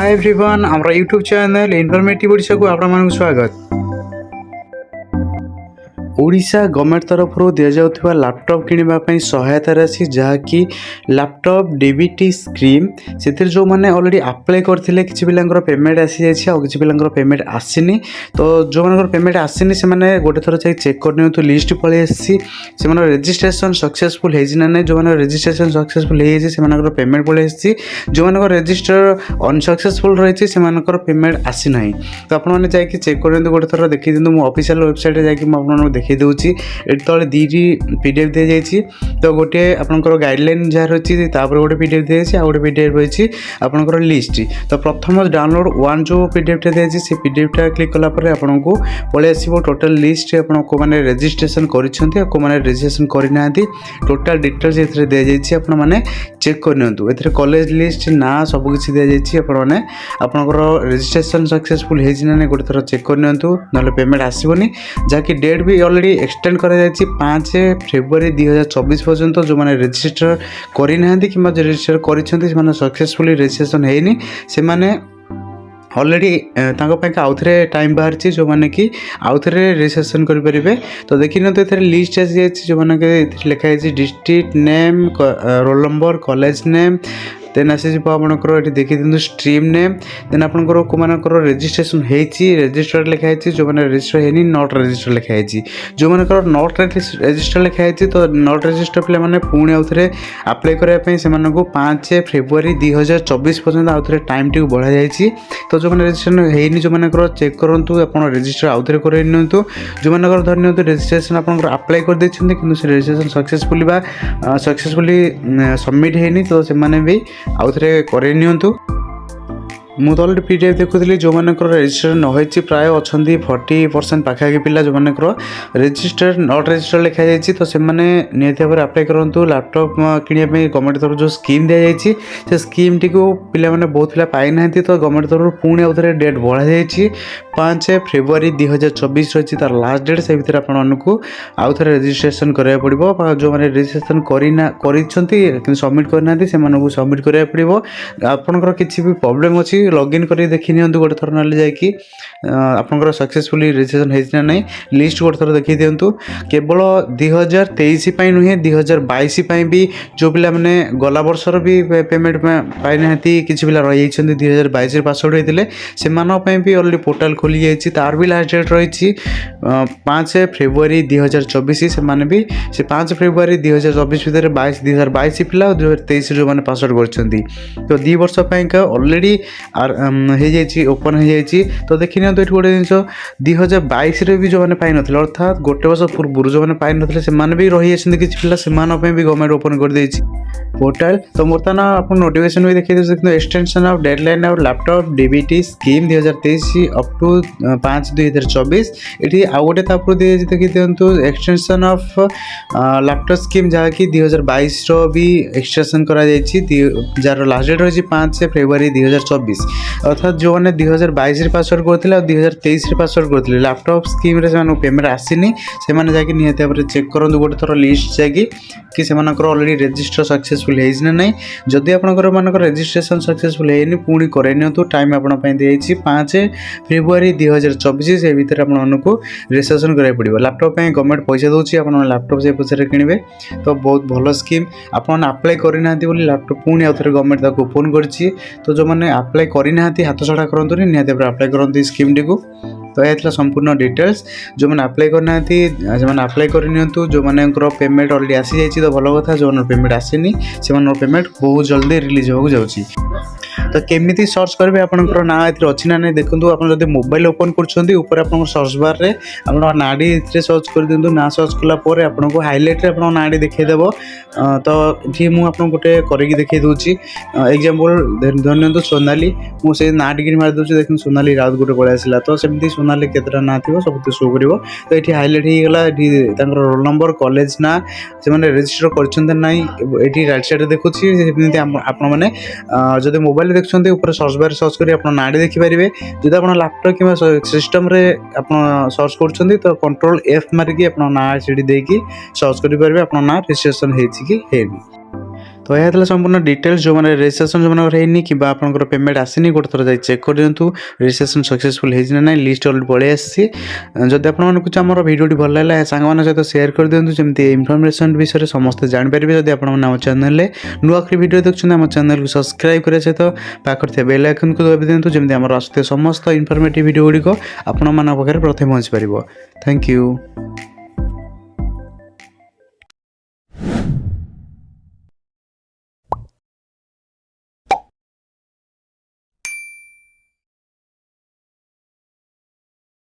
Hi everyone आमर YouTube channel informative Odisha को आपण स्वागत। ओडिशा गवर्नमेंट तरफ दि जाउथिबा लैपटॉप किनिबा पई सहायता राशि जहाँकि लैपटॉप डीबीटी स्कीम से जो मैंने ऑलरेडी अप्लाई करथिले किछि पिलांकर पेमेंट आसी जाइछि आ किछि पिलांकर पेमेंट आसीनी। तो जो मानकर पेमेंट आसीनी से माने गोटे थोर जाई चेक करनियो तो लिस्ट पळे आसी से माने रजिस्ट्रेशन सक्सेसफुल हेजि ना नै। जो माने रजिस्ट्रेशन सक्सेसफुल हे जे से मानकर पेमेंट पळे आसी, जो मानकर रजिस्टर अनसक्सेसफुल रहिछि से मानकर पेमेंट आसी नाही। तो आपण माने जाई कि चेक करनियो गोटे थोर देखि दिनु मो ऑफिशियल वेबसाइट रे जाई कि म आपन देखि देउछि। एट तळे दीटी पीडीएफ दे जाइछि। तो गोटे आपनकर गाइडलाइन जहाँ रही तापर गोटे पीडीएफ दे जाइछि आ गोटे पीडीएफ रही आपनकर लिस्ट। तो प्रथम डाउनलोड वन जो पीडीएफ टा दे से पीडीएफ टा क्लिक कला पर आपनको पळे आसीबो टोटल लिस्ट आपन को माने रजिस्ट्रेशन करिसंती को माने रजिस्ट्रेशन करिनांती टोटल डिटेल्स एथरे दे जाइछि। आपन माने चेक करनियंतु एथरे कॉलेज लिस्ट ना सब किछि दे जाइछि। आपन माने आपनकर रजिस्ट्रेशन सक्सेसफुल हेजि ना नै गोटे थोर चेक करनियंतु नले पेमेंट आसीबोनी। जाकि डेट भी ऑलरेडी एक्सटेंड करा जाइछि 5 फेब्रुआरी 2024 पर्यंत। जो माने रजिस्टर करिनांती कि रजिस्टर करिसंती से माने सक्सेसफुली रजिस्ट्रेशन हेइनी से माने ऑलरेडी आउ थे टाइम बाहर जो मैंने कि आउ थे रजिस्ट्रेशन करेंगे। तो देखी ना तो लिस्ट आसी जाए जो मैंने लिखाई district name roll number college name then आसी आपंकर देखी दिखाँ स्ट्रीम नेम देन आपंकर को मानकर रजिस्ट्रेशन होती रजिस्टर लिखाई जो मैंने रजिस्टर है नॉट रजिस्टर लिखाई जो मानकर नॉट रजिस्टर लिखाई। तो नॉट रजिस्टर पे मैंने पुणी आउ थे अप्लाई करने से 5 फेब्रुआरी 2024 पर्यटन आउ थे टाइम टी बढ़ा जाइए। तो जो मैंने रजिस्ट्रेशन होनी जो मानकर चेक करूँ आप रजिस्टर आउ थे कर जो मानकर धर नि रजिस्ट्रेशन आप अप्लाई कर देते कि रजिस्ट्रेशन सक्सेसफुली सबमिट होनी। तो से भी आउ थे कर मुझे ऑलरेडी पीडीएफ देखुली जो मानकर रजिस्टर नई प्राय अच्छा 40% पाखापी पिला जो मानकर रजिस्टर नॉट रजिस्टर लिखा जाइए। तो से निहत भाव अप्लाई करूँ लैपटॉप किनापी गवर्नमेंट तरफ जो स्कीम दि जाइए से स्कीम टी पिला बहुत पिला पाई ना। तो गवर्नमेंट तरफ पुणी आउ थे डेट बढ़ा जाइए 5 फेब्रुआरी 2024 रही तार लास्ट डेट से भितर आपको आउ थे रजिस्ट्रेशन कराया पड़ो। जो मैंने रजिस्ट्रेशन कर सबमिट करना से सबमिट कराया पड़ो। आपंकर किसी भी प्रॉब्लम अच्छी लॉगिन कर देखी नि गोटे थर ना जाकि आपंकर सक्सेसफुली रजिस्ट्रेशन होना ना लिस्ट गोटे थर देखी दिंतु। केवल 2023 नुहे 2022 भी जो पिला मैंने गला वर्षर भी पेमेंट पाई ना कि पिला रही 2022 पासवर्ड होते से भी ऑलरेडी पोर्टाल खोली जाइए। तार भी लास्ट डेट रही 5 फेब्रुआरी 2024 से भी से 5 फेब्रुआरी 2024 भितर 2022 पिला 2023 जो मैंने पासवर्ड कर। तो 2 वर्ष ऑलरेडी ओपन हो जाइए। तो देखी ना तो गोटे जिन 2022 भी जो मैंने पाई ना अर्थात गोटे वर्ष पूर्व जो मैंने पाई ना से भी रही किसी पिला से भी गवर्नमेंट ओपन कर देछि पोर्टाल। तो बर्तमान आप नोटिफिकेशन भी देखिए extension of deadline of laptop DBT scheme 2023 up to 5/2024 ये आउ गोटे देखी दिंतु एक्सटेंशन ऑफ लैपटॉप स्कीम जहाँकि 2022 भी एक्सटेंशन करा जार लास्ट डेट रही 5 फेब्रुआरी 2024। अर्थात जो मैंने 2022 पासवर्ड करते 2023 पासवर्ड करते लैपटॉप स्कीम पेमेंट आसीनी से जाकि निहत भाव चेक करूँ गोटे थोर लिस्ट जाकि कि ऑलरेडी रजिस्टर सक्सेसफुल होना ना। जदि आपंकर मानक रजिस्ट्रेशन सक्सेसफुल होनी पुणी कराई तो टाइम आपंपाई दिखाई 5 फेब्रुआरी 2024 से भितर आपको रजिस्ट्रेशन कराया पड़ो। लैपटॉप गवर्नमेंट पैसा दूसरी आप लैपटॉप से पैसा किणवे। तो बहुत भल स्कीम आप अप्लाई करना लैपटॉप पुणी आउ थे गवर्नमेंट ओपन कर। तो जो मैंने अप्लाई करना हाथ छड़ा करूँ निहत अप्लाई करूँ स्कीम टी को। तो यह संपूर्ण डिटेल्स जो मैंने अप्लाई करना जो मैंने अप्लाई करनी जो मानकर पेमेंट ऑलरेडी आसी जाइए। तो भल कथा जो पेमेंट आसनी से पेमेंट बहुत जल्दी रिलीज होगा जाऊँगी। तो केमी सर्च करेंगे आपंकर ना ये अच्छी ना नहीं देखो आप मोबाइल ओपन कर सर्च बार में आप नाडी सर्च कर दिंतु ना सर्च कलापर आपको हाइलाइट आप नाडी देखीदेव। तो ये मुझे गोटे करके देखी दूसरी एग्जाम्पल धरनी सोनाली मुझे ना टी मारी दूसरी देखिए सोनाली राउत गोटे पड़े आसला। तो सेमती सोनाली केतटा ना थी सब शो कर। तो ये हाइलाइट होगा रोल नंबर कॉलेज ना से रजिस्टर कर राइट साइड देखुची आपने जब मोबाइल देखते ऊपर सर्च बार सर्च कर नाड़ी देखिपारे। जब आप लैपटॉप कि सिस्टम आप सर्च कर तो कंट्रोल F मारिकी आप ना सीढ़ी देकी सर्च करेंगे आप ना रजिस्ट्रेशन होनी। तो यह था संपूर्ण डिटेल्स जो मैंने रेजिस्ट्रेशन जो मैंने होनी कि आपंकर पेमेंट आसनी गोटे थर जाए चेक कर दिंतु रेजिस्ट्रेशन सक्सेसफुल होना ना लिस्ट अलरेडी पलि आसी जब आपको आम भिडियो भल लगा सांग सहित सेयार कर दिंतु जमी इनफर्मेशन विषय समस्त जापर जब आप आम चैनल नुआ भिडियो देखते आम चैनल को सब्सक्राइब करने सहित पाखे बेल आइकन को दबाई दिंतु जमी आम आसुवे समस्त इनफर्मेटिव भिडियो गुड़िक आपण पाखे प्रथम पहुँची पार। Thank you.